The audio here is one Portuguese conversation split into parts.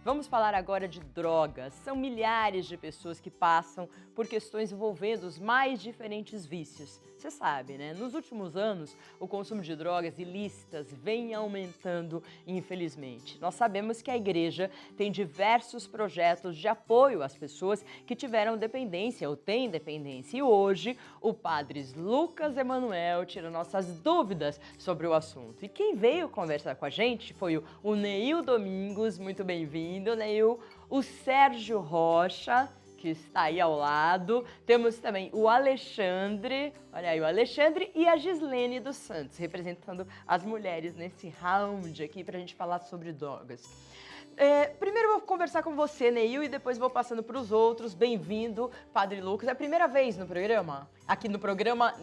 Vamos falar agora de drogas. São milhares de pessoas que passam por questões envolvendo os mais diferentes vícios. Você sabe, né? Nos últimos anos, o consumo de drogas ilícitas vem aumentando, infelizmente. Nós sabemos que a igreja tem diversos projetos de apoio às pessoas que tiveram dependência ou têm dependência. E hoje, o padre Lucas Emanuel tira nossas dúvidas sobre o assunto. E quem veio conversar com a gente foi o Neil Domingos. Muito bem-vindo, Neil. O Sérgio Rocha, que está aí ao lado. Temos também o Alexandre, olha aí, o Alexandre e a Gislene dos Santos, representando as mulheres nesse round aqui para a gente falar sobre drogas. Primeiro eu vou conversar com você, Neil, e depois vou passando para os outros. Bem-vindo, Padre Lucas. É a primeira vez no programa? Aqui no programa,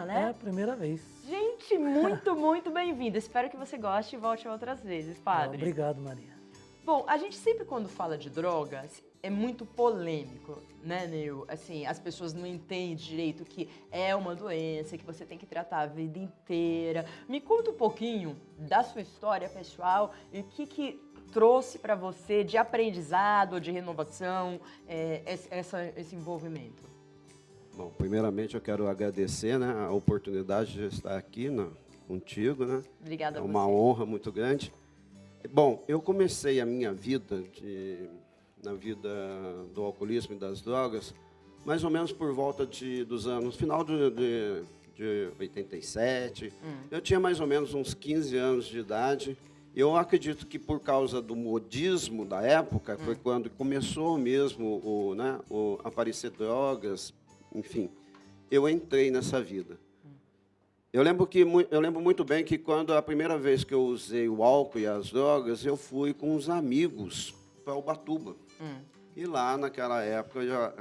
né? É a primeira vez. Gente, muito bem-vindo. Espero que você goste e volte outras vezes, Padre. Obrigado, Maria. Bom, a gente sempre quando fala de drogas é muito polêmico, né, Neil? Assim, as pessoas não entendem direito que é uma doença, que você tem que tratar a vida inteira. Me conta um pouquinho da sua história pessoal e o que trouxe para você de aprendizado, de renovação, esse envolvimento. Bom, primeiramente eu quero agradecer, né, a oportunidade de estar aqui contigo, né? Obrigada a É você. uma honra muito grande. Bom, eu comecei a minha vida na vida do alcoolismo e das drogas, mais ou menos por volta dos anos, final de 87. Eu tinha mais ou menos uns 15 anos de idade. Eu acredito que por causa do modismo da época, foi quando começou mesmo aparecer drogas, enfim, eu entrei nessa vida. Eu lembro muito bem que quando a primeira vez que eu usei o álcool e as drogas, eu fui com uns amigos para Ubatuba. E lá, naquela época,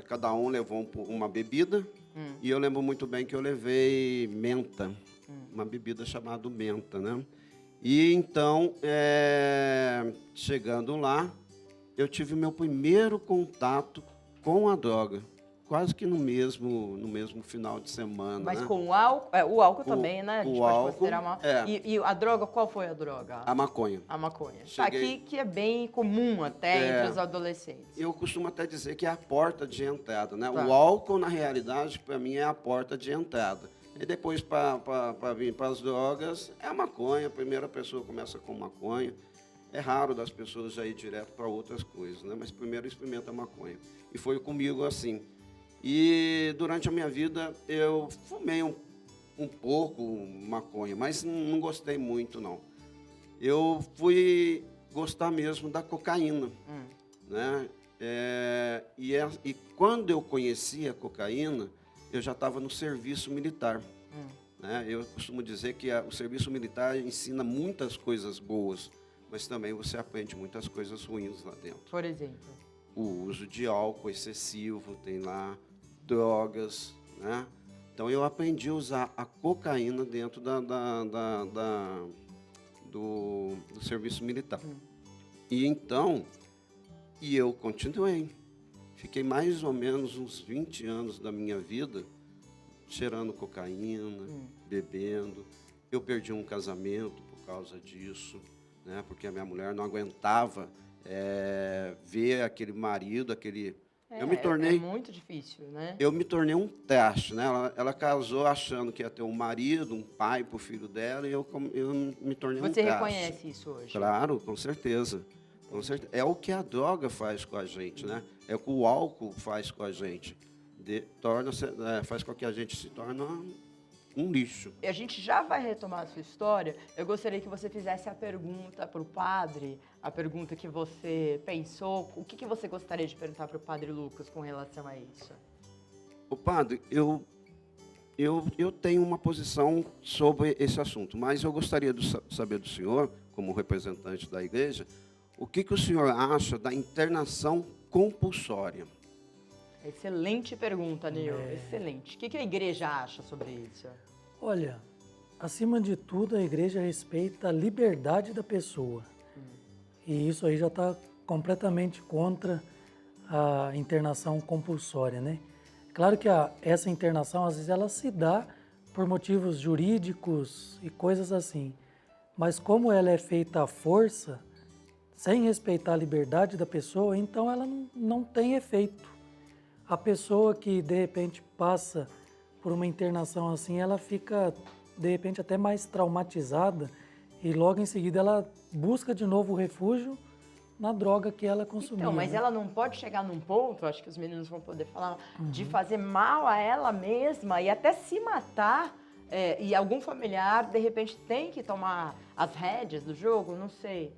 cada um levou uma bebida. E eu lembro muito bem que eu levei menta, uma bebida chamada menta, né? E então, chegando lá, eu tive o meu primeiro contato com a droga. Quase que no mesmo final de semana. Mas né? com o álcool também, né? A gente o pode álcool, considerar uma... E a droga, qual foi a droga? A maconha. A maconha. Cheguei- Aqui que é bem comum até entre os adolescentes. Eu costumo até dizer que é a porta de entrada, né? Tá. O álcool, na realidade, para mim, é a porta de entrada. E depois, para vir para as drogas, é a maconha. A primeira pessoa começa com maconha. É raro das pessoas já ir direto para outras coisas, né? Mas primeiro experimenta a maconha. E foi comigo assim. E durante a minha vida, eu fumei um pouco maconha, mas não gostei muito, não. Eu fui gostar mesmo da cocaína, né? E quando eu conheci a cocaína, eu já estava no serviço militar. Né? Eu costumo dizer que o serviço militar ensina muitas coisas boas, mas também você aprende muitas coisas ruins lá dentro. Por exemplo. O uso de álcool excessivo, tem lá drogas, né? Então eu aprendi a usar a cocaína dentro do serviço militar. E então, eu continuei. Fiquei mais ou menos uns 20 anos da minha vida cheirando cocaína, bebendo. Eu perdi um casamento por causa disso, né? Porque a minha mulher não aguentava ver aquele marido, eu me tornei... É muito difícil, né? Eu me tornei um teste, né? Ela casou achando que ia ter um marido, um pai para o filho dela, e eu me tornei um teste. Você reconhece isso hoje? Claro, com certeza. Com certeza. É o que a droga faz com a gente, né? É o que o álcool faz com a gente. Faz com que a gente se torne um lixo. A gente já vai retomar a sua história. Eu gostaria que você fizesse a pergunta para o padre, a pergunta que você pensou. O que você gostaria de perguntar para o padre Lucas com relação a isso? O padre, eu tenho uma posição sobre esse assunto, mas eu gostaria de saber do senhor, como representante da igreja, o que o senhor acha da internação compulsória? Excelente pergunta, Neil. Excelente. O que a igreja acha sobre isso? Olha, acima de tudo, a igreja respeita a liberdade da pessoa. E isso aí já está completamente contra a internação compulsória, né? Claro que essa internação, às vezes, ela se dá por motivos jurídicos e coisas assim. Mas como ela é feita à força, sem respeitar a liberdade da pessoa, então ela não tem efeito. A pessoa que, de repente, passa por uma internação assim, ela fica, de repente, até mais traumatizada e logo em seguida ela busca de novo o refúgio na droga que ela consumia. Então, mas né? ela não pode chegar num ponto, acho que os meninos vão poder falar, de fazer mal a ela mesma e até se matar, e algum familiar, de repente, tem que tomar as rédeas do jogo, não sei.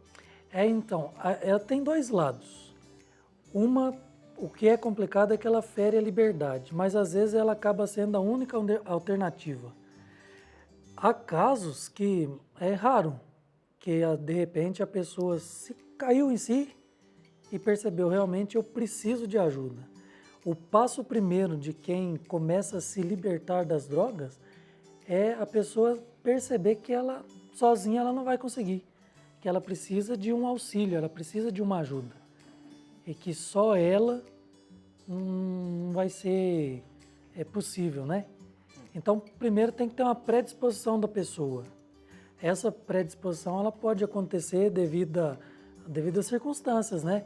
Então, ela tem dois lados. O que é complicado é que ela fere a liberdade, mas às vezes ela acaba sendo a única alternativa. Há casos que é raro, que de repente a pessoa se caiu em si e percebeu realmente eu preciso de ajuda. O passo primeiro de quem começa a se libertar das drogas é a pessoa perceber que ela sozinha ela não vai conseguir, que ela precisa de um auxílio, ela precisa de uma ajuda e que só ela não vai ser possível, né? Então, primeiro tem que ter uma predisposição da pessoa. Essa predisposição ela pode acontecer devido às circunstâncias, né?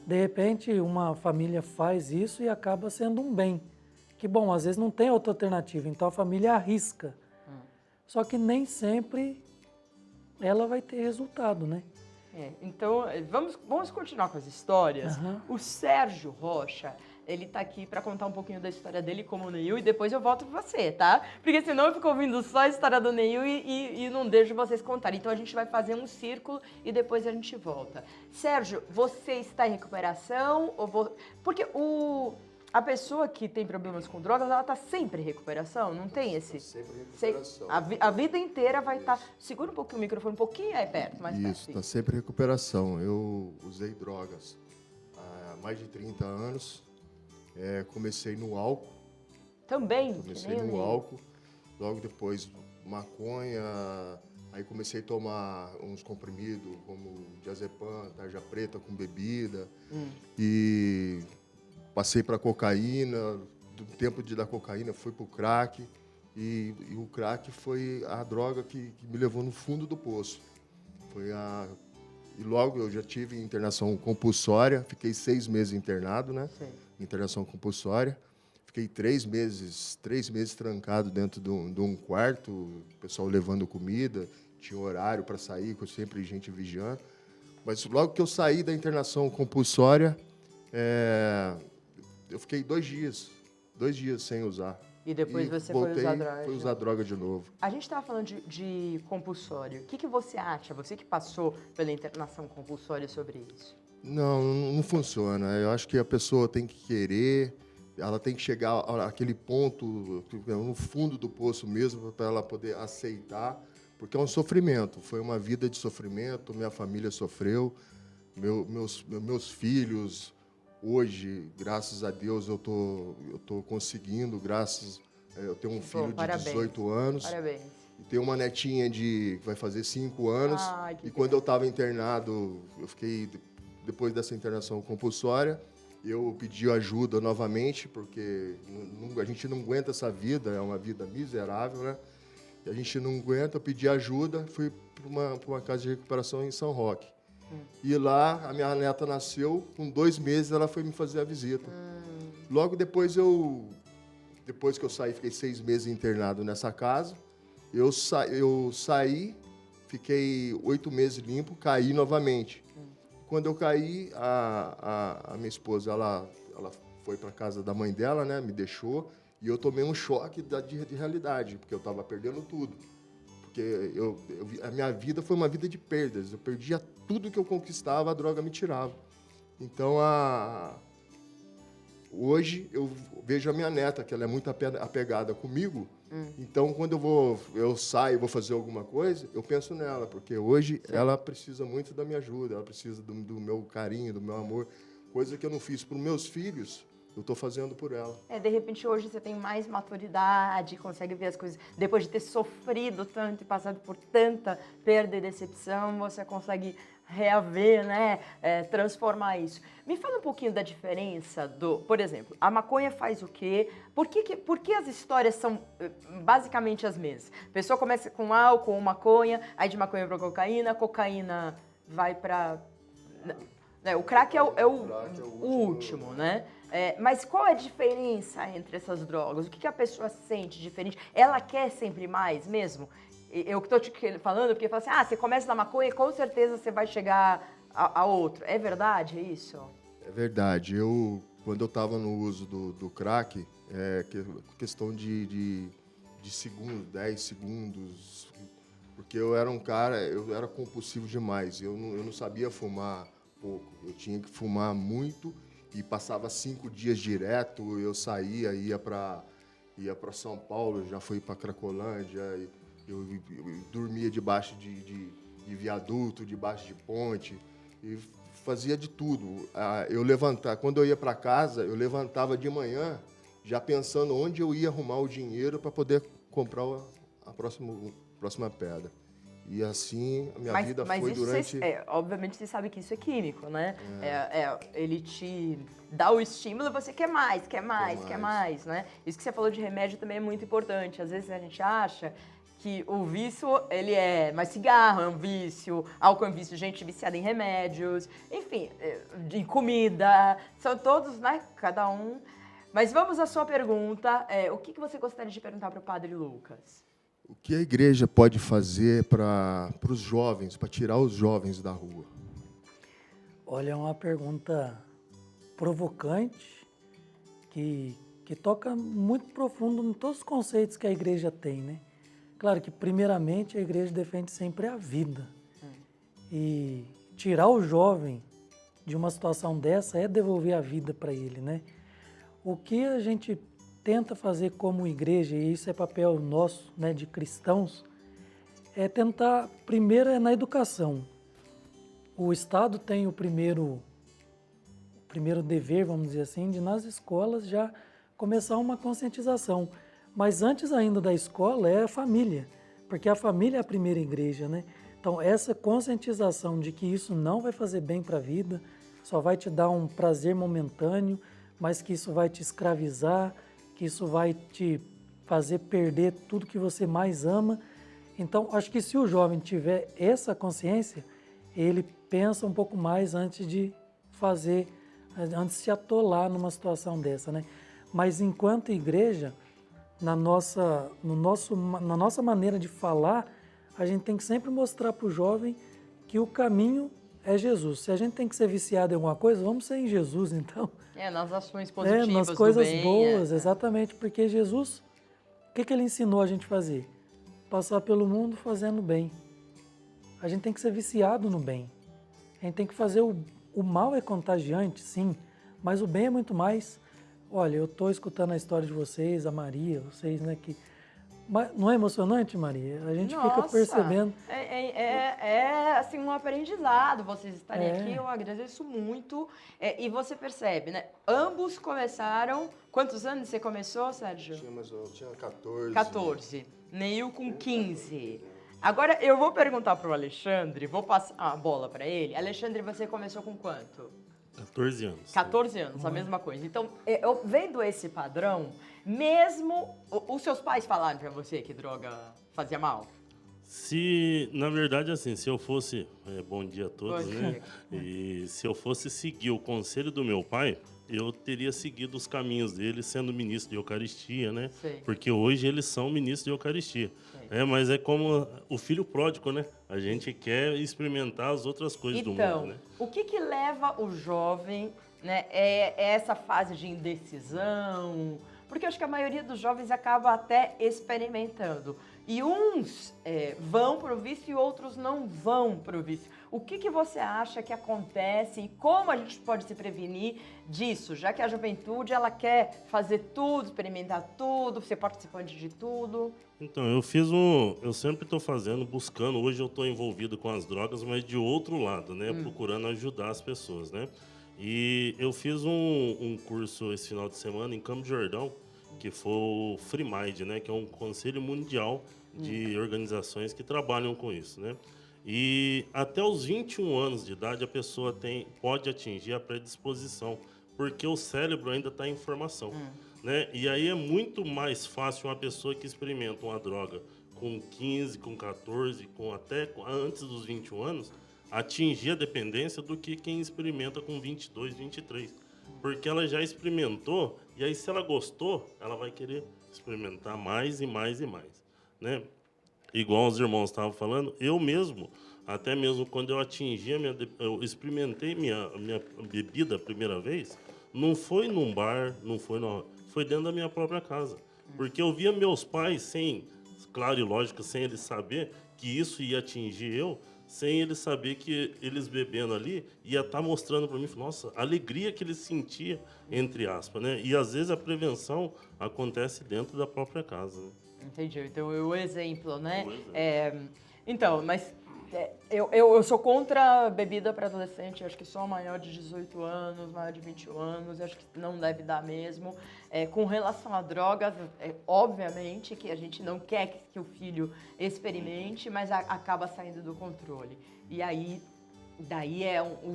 De repente, uma família faz isso e acaba sendo um bem. Que bom, às vezes não tem outra alternativa, então a família arrisca. Só que nem sempre ela vai ter resultado, né? Então, vamos continuar com as histórias. Aham. O Sérgio Rocha, ele tá aqui para contar um pouquinho da história dele como o Neil e depois eu volto com você, tá? Porque senão eu fico ouvindo só a história do Neil e não deixo vocês contarem. Então a gente vai fazer um círculo e depois a gente volta. Sérgio, você está em recuperação? Porque a pessoa que tem problemas com drogas, ela tá sempre em recuperação, não tem esse... Sempre em recuperação. A vida inteira vai estar... Segura um pouquinho o microfone, um pouquinho aí perto, mais perto. Isso, está sempre em recuperação. Eu usei drogas há mais de 30 anos. Comecei no álcool. Também? Comecei no álcool. Logo depois, maconha. Aí comecei a tomar uns comprimidos, como diazepam, tarja preta com bebida. E... passei para cocaína, do tempo da cocaína fui para o crack, e o crack foi a droga que me levou no fundo do poço. E logo eu já tive internação compulsória, fiquei 6 meses internado, né? Sim. Internação compulsória. Fiquei 3 meses trancado dentro de um quarto, o pessoal levando comida, tinha horário para sair, com sempre gente vigiando. Mas logo que eu saí da internação compulsória, eu fiquei 2 dias sem usar. E depois você voltei, foi usar droga. Fui usar droga de novo. A gente estava falando de compulsório. O que você acha, você que passou pela internação compulsória, sobre isso? Não funciona. Eu acho que a pessoa tem que querer, ela tem que chegar àquele ponto, no fundo do poço mesmo, para ela poder aceitar, porque é um sofrimento. Foi uma vida de sofrimento, minha família sofreu, meus filhos... Hoje, graças a Deus, eu tô conseguindo, eu tenho um filho de 18 anos. Parabéns. E tenho uma netinha que vai fazer 5 anos. Ai, que quando eu estava internado, depois dessa internação compulsória, eu pedi ajuda novamente, porque a gente não aguenta essa vida, é uma vida miserável, né? E a gente não aguenta, eu pedi ajuda, fui para uma casa de recuperação em São Roque. E lá, a minha neta nasceu, com 2 meses ela foi me fazer a visita. Logo depois que eu saí, fiquei 6 meses internado nessa casa, eu saí, fiquei 8 meses limpo, caí novamente. Quando eu caí, a minha esposa, ela foi para a casa da mãe dela, né, me deixou, e eu tomei um choque de realidade, porque eu estava perdendo tudo. Porque a minha vida foi uma vida de perdas. Eu perdia tudo que eu conquistava, a droga me tirava. Então, hoje, eu vejo a minha neta, que ela é muito apegada comigo. Então, quando eu saio, vou fazer alguma coisa, eu penso nela. Porque hoje ela precisa muito da minha ajuda, ela precisa do meu carinho, do meu amor. Coisa que eu não fiz para os meus filhos, eu estou fazendo por ela. De repente hoje você tem mais maturidade, consegue ver as coisas. Depois de ter sofrido tanto e passado por tanta perda e decepção, você consegue reaver, né? Transformar isso. Me fala um pouquinho da diferença por exemplo, a maconha faz o quê? Por que as histórias são basicamente as mesmas? A pessoa começa com álcool ou maconha, aí de maconha para cocaína vai para Né, o crack é o crack é o o último, último, né? Mas qual é a diferença entre essas drogas? O que a pessoa sente diferente? Ela quer sempre mais mesmo? Eu que estou te falando, porque fala assim, você começa na maconha e com certeza você vai chegar a outro. É verdade, é isso? É verdade. Quando eu estava no uso do crack, questão de segundos, 10 segundos, porque eu era um cara, eu era compulsivo demais. Eu não sabia fumar pouco. Eu tinha que fumar muito e passava 5 dias direto. Eu saía, ia para São Paulo, já fui para Cracolândia. Eu dormia debaixo de viaduto, debaixo de ponte. E fazia de tudo. Quando eu ia para casa, eu levantava de manhã, já pensando onde eu ia arrumar o dinheiro para poder comprar a próxima pedra. E assim a minha vida foi isso durante... obviamente você sabe que isso é químico, né? Ele te dá o estímulo e você quer mais, né? Isso que você falou de remédio também é muito importante. Às vezes a gente acha que o vício, ele mas cigarro é um vício, álcool é um vício, gente viciada em remédios, enfim, de comida, são todos, né, cada um. Mas vamos à sua pergunta, o que você gostaria de perguntar para o Padre Lucas? O que a igreja pode fazer para os jovens, para tirar os jovens da rua? Olha, é uma pergunta provocante que toca muito profundo em todos os conceitos que a igreja tem, né? Claro que, primeiramente, a igreja defende sempre a vida. E tirar o jovem de uma situação dessa é devolver a vida para ele, né? O que a gente tenta fazer como igreja, e isso é papel nosso, né, de cristãos, é tentar, primeiro, na educação. O Estado tem o primeiro dever, vamos dizer assim, de nas escolas já começar uma conscientização. Mas antes ainda da escola é a família, porque a família é a primeira igreja, né? Então, essa conscientização de que isso não vai fazer bem para a vida, só vai te dar um prazer momentâneo, mas que isso vai te escravizar, que isso vai te fazer perder tudo que você mais ama. Então, acho que se o jovem tiver essa consciência, ele pensa um pouco mais antes de se atolar numa situação dessa, né? Mas enquanto igreja, na nossa maneira de falar, a gente tem que sempre mostrar para o jovem que o caminho é Jesus. Se a gente tem que ser viciado em alguma coisa, vamos ser em Jesus, então. Nas ações positivas nas coisas do bem, boas, exatamente, porque Jesus, o que ele ensinou a gente a fazer? Passar pelo mundo fazendo bem. A gente tem que ser viciado no bem. A gente tem que fazer o mal é contagiante, sim, mas o bem é muito mais. Olha, eu estou escutando a história de vocês, a Maria, vocês, né, que... Mas não é emocionante, Maria? A gente fica percebendo... assim, um aprendizado vocês estarem aqui, eu agradeço muito. E você percebe, né? Ambos começaram... Quantos anos você começou, Sérgio? Eu tinha 14. 14. Neil com 15. Agora, eu vou perguntar para o Alexandre, vou passar a bola para ele. Alexandre, você começou com quanto? 14 anos. 14 anos, a mesma coisa. Então, eu vendo esse padrão, mesmo... Os seus pais falaram pra você que droga fazia mal? Na verdade, assim, se eu fosse... bom dia a todos, Bom né? E se eu fosse seguir o conselho do meu pai, eu teria seguido os caminhos dele sendo ministro de Eucaristia, né? Sei. Porque hoje eles são ministros de Eucaristia. Mas é como o filho pródigo, né? A gente quer experimentar as outras coisas do mundo, né? O que leva o jovem, né? É essa fase de indecisão? Porque eu acho que a maioria dos jovens acaba até experimentando. E uns vão para o vício e outros não vão para o vício. O que você acha que acontece e como a gente pode se prevenir disso? Já que a juventude ela quer fazer tudo, experimentar tudo, ser participante de tudo. Então, eu sempre estou buscando, hoje eu estou envolvido com as drogas, mas de outro lado, né? Procurando ajudar as pessoas, né? E eu fiz um curso esse final de semana em Campos do Jordão, que foi o Free Mind, né? Que é um conselho mundial de organizações que trabalham com isso, né? E até os 21 anos de idade a pessoa pode atingir a predisposição, porque o cérebro ainda está em formação, né? E aí é muito mais fácil uma pessoa que experimenta uma droga com 15, com 14, até antes dos 21 anos, atingir a dependência do que quem experimenta com 22, 23. Porque ela já experimentou, e aí se ela gostou, ela vai querer experimentar mais e mais e mais, né? Igual os irmãos estavam falando, eu mesmo, até mesmo quando eu atingi eu experimentei minha bebida a primeira vez, não foi num bar, foi dentro da minha própria casa. Porque eu via meus pais sem, claro e lógico, sem eles saber que isso ia atingir eu, sem eles saber que eles bebendo ali ia estar mostrando para mim, nossa, a alegria que eles sentiam, entre aspas, né? E às vezes a prevenção acontece dentro da própria casa, né? Entendi. Então, o exemplo, né? O exemplo. Então, mas eu sou contra a bebida para adolescente. Eu acho que só maior de 18 anos, maior de 21 anos, eu acho que não deve dar mesmo. Com relação a drogas, obviamente que a gente não quer que o filho experimente, mas acaba saindo do controle. E aí, daí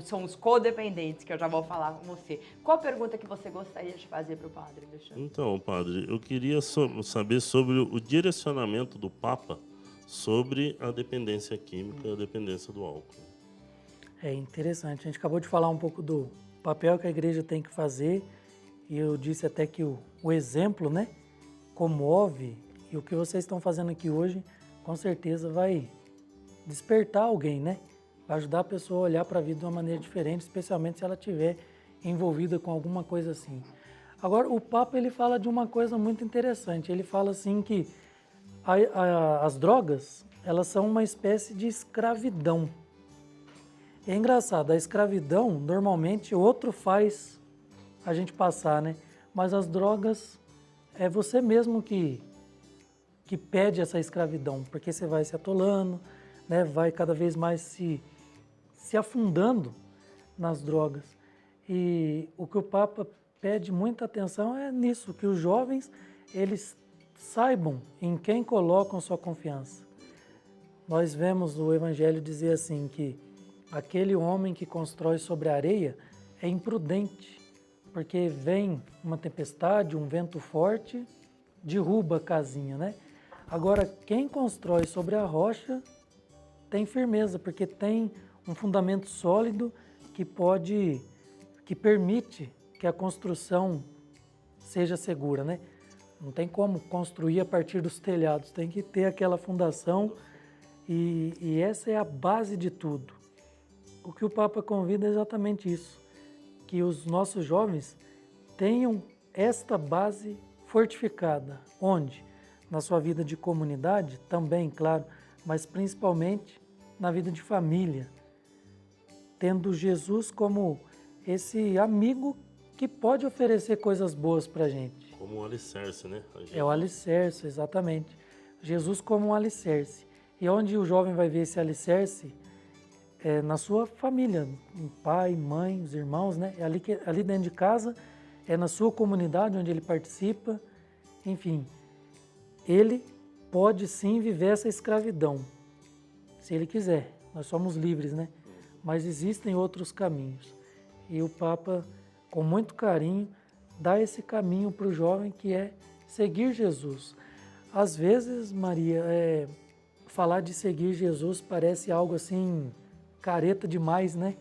são os codependentes, que eu já vou falar com você. Qual a pergunta que você gostaria de fazer para o padre, Alexandre? Então, padre, eu queria saber sobre o direcionamento do Papa sobre a dependência química e a dependência do álcool. É interessante. A gente acabou de falar um pouco do papel que a igreja tem que fazer, e eu disse até que o exemplo, né, comove, e o que vocês estão fazendo aqui hoje, com certeza vai despertar alguém, né? Vai ajudar a pessoa a olhar para a vida de uma maneira diferente, especialmente se ela estiver envolvida com alguma coisa assim. Agora, o Papa ele fala de uma coisa muito interessante. Ele fala assim que as drogas, elas são uma espécie de escravidão. É engraçado, a escravidão, normalmente, outro faz a gente passar, né? Mas as drogas, é você mesmo que pede essa escravidão, porque você vai se atolando, né? Vai cada vez mais se afundando nas drogas. E o que o Papa pede muita atenção é nisso, que os jovens, eles saibam em quem colocam sua confiança. Nós vemos o Evangelho dizer assim que aquele homem que constrói sobre a areia é imprudente, porque vem uma tempestade, um vento forte, derruba a casinha, né? Agora, quem constrói sobre a rocha tem firmeza, porque tem um fundamento sólido que permite que a construção seja segura, né? Não tem como construir a partir dos telhados, tem que ter aquela fundação e essa é a base de tudo. O que o Papa convida é exatamente isso, que os nossos jovens tenham esta base fortificada. Onde? Na sua vida de comunidade, também, claro, mas principalmente na vida de família, tendo Jesus como esse amigo que pode oferecer coisas boas para a gente. Como um alicerce, né? É o alicerce, exatamente. Jesus como um alicerce. E onde o jovem vai ver esse alicerce? É na sua família, pai, mãe, os irmãos, né? É ali dentro de casa, é na sua comunidade onde ele participa. Enfim, ele pode sim viver essa escravidão, se ele quiser. Nós somos livres, né? Mas existem outros caminhos. E o Papa, com muito carinho, dá esse caminho para o jovem, que é seguir Jesus. Às vezes, Maria, falar de seguir Jesus parece algo assim, careta demais, né?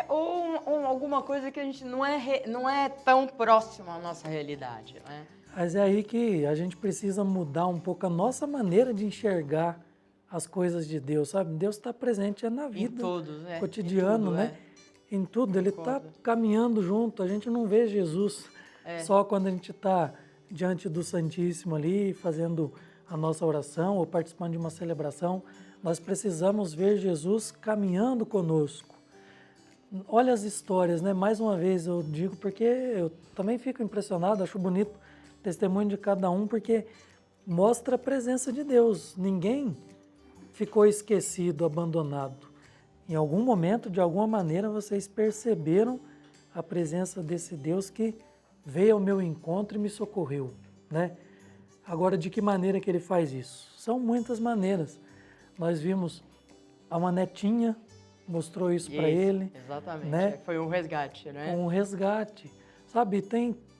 Ou alguma coisa que a gente não é tão próximo à nossa realidade, né? Mas é aí que a gente precisa mudar um pouco a nossa maneira de enxergar as coisas de Deus, sabe? Deus está presente na vida, cotidiano, né? Em tudo, Ele está caminhando junto. A gente não vê Jesus só quando a gente está diante do Santíssimo ali, fazendo a nossa oração ou participando de uma celebração. Nós precisamos ver Jesus caminhando conosco. Olha as histórias, né? Mais uma vez eu digo, porque eu também fico impressionado, acho bonito o testemunho de cada um, porque mostra a presença de Deus. Ninguém ficou esquecido, abandonado. Em algum momento, de alguma maneira, vocês perceberam a presença desse Deus que veio ao meu encontro e me socorreu, né? Agora, de que maneira que ele faz isso? São muitas maneiras. Nós vimos uma netinha, mostrou isso para ele. Exatamente, né? Foi um resgate, né? Um resgate. Sabe,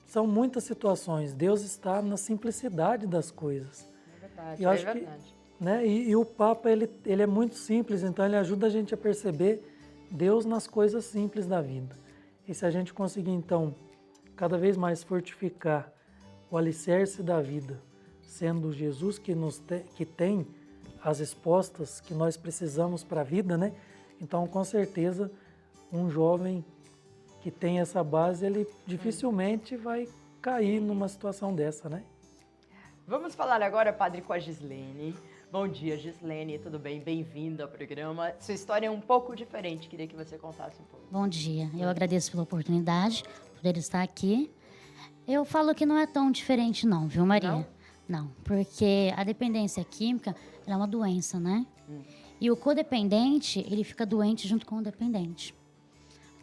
são muitas situações. Deus está na simplicidade das coisas. É verdade, E eu acho que, né? E o Papa, ele é muito simples, então ele ajuda a gente a perceber Deus nas coisas simples da vida. E se a gente conseguir, então, cada vez mais fortificar o alicerce da vida, sendo Jesus que tem as respostas que nós precisamos para a vida, né? Então, com certeza, um jovem que tem essa base, ele dificilmente vai cair numa situação dessa, né? Vamos falar agora, padre, com a Gislene. Bom dia, Gislene, tudo bem? Bem-vinda ao programa. Sua história é um pouco diferente, queria que você contasse um pouco. Bom dia, eu agradeço pela oportunidade, por poder estar aqui. Eu falo que não é tão diferente não, viu, Maria? Não, porque a dependência química ela é uma doença, né? E o codependente, ele fica doente junto com o dependente.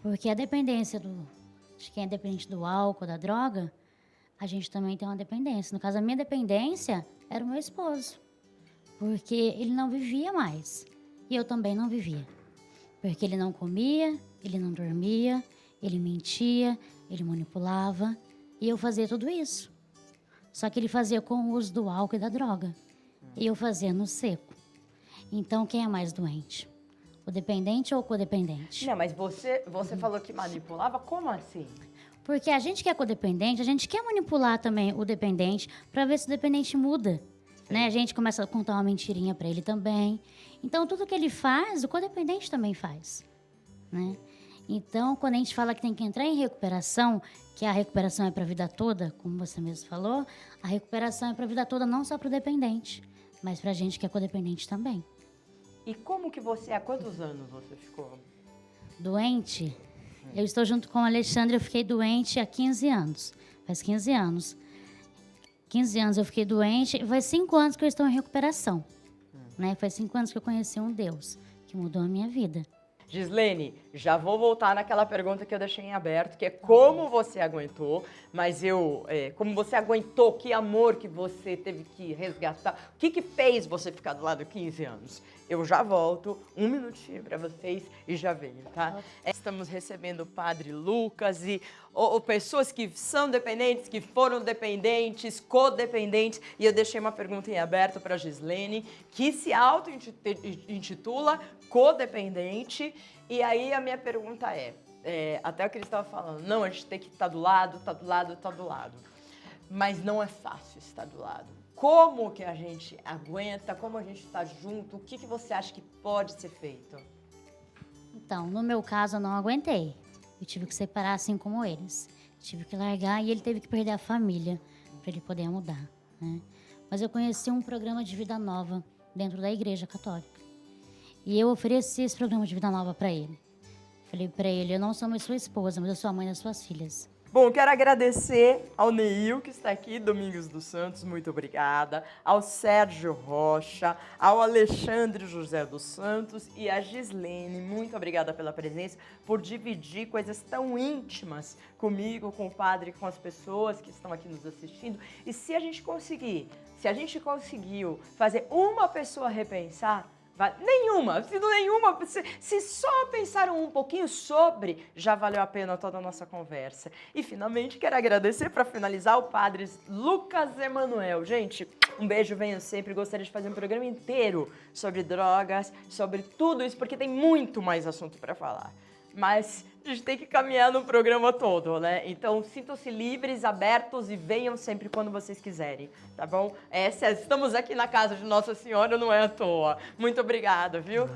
Porque a dependência de quem é dependente do álcool, da droga, a gente também tem uma dependência. No caso, a minha dependência era o meu esposo. Porque ele não vivia mais. E eu também não vivia. Porque ele não comia, ele não dormia, ele mentia, ele manipulava. E eu fazia tudo isso. Só que ele fazia com o uso do álcool e da droga. E eu fazia no seco. Então, quem é mais doente? O dependente ou o codependente? Não, mas você falou que manipulava, como assim? Porque a gente que é codependente, a gente quer manipular também o dependente para ver se o dependente muda. Né? A gente começa a contar uma mentirinha para ele também. Então, tudo que ele faz, o codependente também faz. Né? Então, quando a gente fala que tem que entrar em recuperação, que a recuperação é para a vida toda, como você mesmo falou, a recuperação é para a vida toda, não só para o dependente, mas para a gente que é codependente também. E como que você, há quantos anos você ficou? Doente? Eu estou junto com o Alexandre, eu fiquei doente há 15 anos. Faz 15 anos. 15 anos eu fiquei doente, faz 5 anos que eu estou em recuperação. Né? Faz 5 anos que eu conheci um Deus que mudou a minha vida. Gislene, já vou voltar naquela pergunta que eu deixei em aberto, que é como você aguentou, mas como você aguentou, que amor que você teve que resgatar, o que fez você ficar do lado 15 anos? Eu já volto, 1 minutinho para vocês e já venho, tá? Estamos recebendo o Padre Lucas e pessoas que são dependentes, que foram dependentes, codependentes, e eu deixei uma pergunta em aberto para a Gislene, que se auto-intitula codependente, e aí a minha pergunta até o que ele estava falando, não, a gente tem que estar do lado, mas não é fácil estar do lado. Como que a gente aguenta, como a gente está junto, o que você acha que pode ser feito? Então, no meu caso, eu não aguentei. Eu tive que separar assim como eles. Tive que largar e ele teve que perder a família para ele poder mudar. Né? Mas eu conheci um programa de vida nova dentro da Igreja Católica. E eu ofereci esse programa de vida nova para ele. Falei para ele, eu não sou mais sua esposa, mas eu sou a mãe das suas filhas. Bom, quero agradecer ao Neil, que está aqui, Domingos dos Santos, muito obrigada, ao Sérgio Rocha, ao Alexandre José dos Santos e à Gislene, muito obrigada pela presença, por dividir coisas tão íntimas comigo, com o padre, com as pessoas que estão aqui nos assistindo. E se a gente conseguiu fazer uma pessoa repensar, se só pensaram um pouquinho sobre, já valeu a pena toda a nossa conversa. E finalmente quero agradecer, para finalizar, o padre Lucas Emanuel. Gente, um beijo, venham sempre. Gostaria de fazer um programa inteiro sobre drogas, sobre tudo isso, porque tem muito mais assunto para falar. Mas a gente tem que caminhar no programa todo, né? Então, sintam-se livres, abertos e venham sempre quando vocês quiserem, tá bom? Estamos aqui na casa de Nossa Senhora, não é à toa. Muito obrigada, viu?